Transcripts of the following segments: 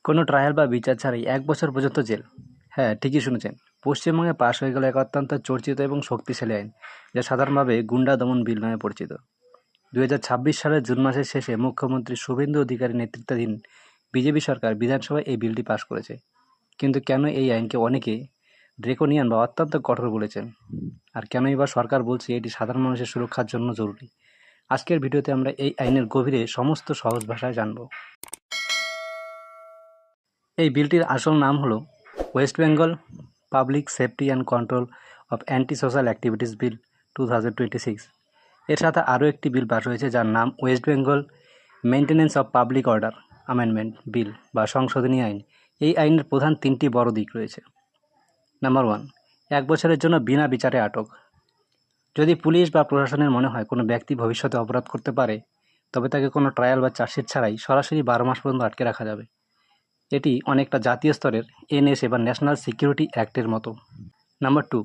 কোনো ট্রায়াল বা বিচার ছাড়াই ১ বছর পর্যন্ত জেল। হ্যাঁ, ঠিকই শুনেছেন। পশ্চিমবঙ্গে পাশ হয়ে গেল এক অত্যন্ত চর্চিত এবং শক্তিশালী আইন, যা সাধারণভাবে গুন্ডা দমন বিল নামে পরিচিত। ২০২৬ সালের জুন মাসের শেষে মুখ্যমন্ত্রী শুভেন্দু অধিকারী নেতৃত্বাধীন বিজেপি সরকার বিধানসভায় এই বিলটি পাশ করেছে। কিন্তু কেন এই আইনকে অনেকে ড্রেকোনিয়ান বা অত্যন্ত কঠোর বলেছেন? আর কেনই বা সরকার বলছে এটি সাধারণ মানুষের সুরক্ষার জন্য জরুরি? আজকের ভিডিওতে আমরা এই আইনের গভীরে সমস্ত সহজ ভাষায় জানব। এই বিলটির আসল নাম হলো West Bengal public safety and control of anti social activities bill 2026। এর সাথে আরও একটি বিল পাস হয়েছে যার নাম West Bengal maintenance of public order amendment bill বা সংশোধনী আইন। এই আইনের প্রধান তিনটি বড় দিক রয়েছে। নাম্বার 1, 1 বছরের জন্য বিনা বিচারে আটক। যদি পুলিশ বা প্রশাসনের মনে হয় কোনো ব্যক্তি ভবিষ্যতে অপরাধ করতে পারে, তবে তাকে কোনো ট্রায়াল বা চার্জশিট ছাড়াই সরাসরি 12 মাস পর্যন্ত আটকে রাখা যাবে। এটি অনেকটা জাতীয় স্তরের এনএসএ বা ন্যাশনাল সিকিউরিটি অ্যাক্টের মতো। নাম্বার 2,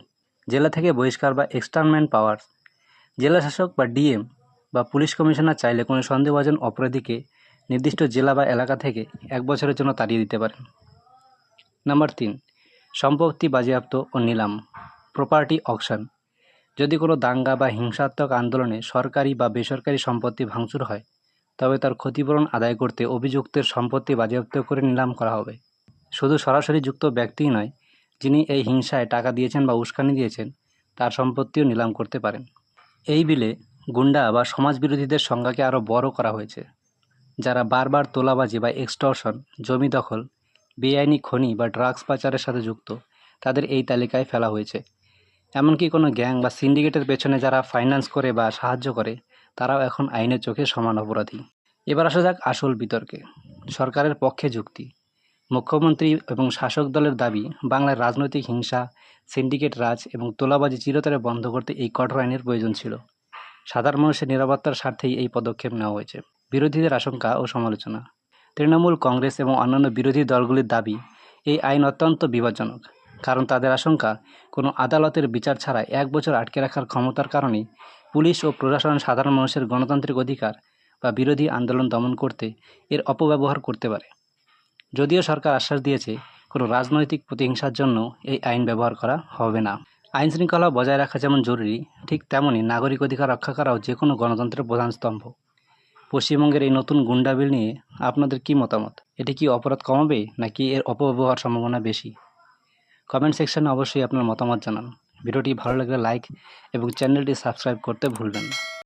জেলা থেকে বহিষ্কার বা এক্সটার্নমেন্ট পাওয়ার। জেলা শাসক বা ডিএম বা পুলিশ কমিশনার চাইলে কোনো সন্দেহভাজন অপরাধীকে নির্দিষ্ট জেলা বা এলাকা থেকে 1 বছরের জন্য তাড়িয়ে দিতে পারেন। নাম্বার 3, সম্পত্তি বাজেয়াপ্ত ও নিলাম, প্রপার্টি অকশন। যদি কোনো দাঙ্গা বা হিংসাত্মক আন্দোলনে সরকারি বা বেসরকারি সম্পত্তি ভাঙচুর হয়, তবে তার ক্ষতিপূরণ আদায় করতে অভিযুক্তের সম্পত্তি বাজেয়াপ্ত করে নিলাম করা হবে। শুধু সরাসরি যুক্ত ব্যক্তিই নয়, যিনি এই হিংসায় টাকা দিয়েছেন বা উস্কানি দিয়েছেন, তার সম্পত্তিও নিলাম করতে পারেন। এই বিলে গুন্ডা বা সমাজবিরোধীদের সংখ্যাকে আরও বড় করা হয়েছে। যারা বারবার তোলাবাজি বা এক্সটর্শন, জমি দখল, বেআইনি খনি বা ড্রাগস পাচারের সাথে যুক্ত, তাদের এই তালিকায় ফেলা হয়েছে। এমনকি কোনো গ্যাং বা সিন্ডিকেটের পেছনে যারা ফাইন্যান্স করে বা সাহায্য করে, তারাও এখন আইনের চোখে সমান অপরাধী। এবার আসা যাক আসল বিতর্কে। সরকারের পক্ষে যুক্তি। মুখ্যমন্ত্রী এবং শাসক দলের দাবি, বাংলার রাজনৈতিক হিংসা, সিন্ডিকেট রাজ এবং তোলাবাজি চিরতরে বন্ধ করতে এই কঠোর আইনের প্রয়োজন ছিল। সাধারণ মানুষের নিরাপত্তার স্বার্থেই এই পদক্ষেপ নেওয়া হয়েছে। বিরোধীদের আশঙ্কা ও সমালোচনা। তৃণমূল কংগ্রেস এবং অন্যান্য বিরোধী দলগুলির দাবি, এই আইন অত্যন্ত বিপজ্জনক। কারণ তাদের আশঙ্কা, কোনো আদালতের বিচার ছাড়া 1 বছর আটকে রাখার ক্ষমতার কারণে পুলিশ ও প্রশাসন সাধারণ মানুষের গণতান্ত্রিক অধিকার বা বিরোধী আন্দোলন দমন করতে এর অপব্যবহার করতে পারে। যদিও সরকার আশ্বাস দিয়েছে, কোনো রাজনৈতিক প্রতিহিংসার জন্য এই আইন ব্যবহার করা হবে না। আইন শৃঙ্খলা বজায় রাখা যেমন জরুরি, ঠিক তেমনই নাগরিক অধিকার রক্ষা করাও যে কোনো গণতন্ত্রের প্রধান স্তম্ভ। পশ্চিমবঙ্গের এই নতুন গুন্ডা বিল নিয়ে আপনাদের কী মতামত? এটি কি অপরাধ কমাবে নাকি এর অপব্যবহার সম্ভাবনা বেশি? কমেন্ট সেকশনে অবশ্যই আপনার মতামত জানান। ভিডিওটি ভালো লাগলে লাইক এবং চ্যানেলটি সাবস্ক্রাইব করতে ভুলবেন না।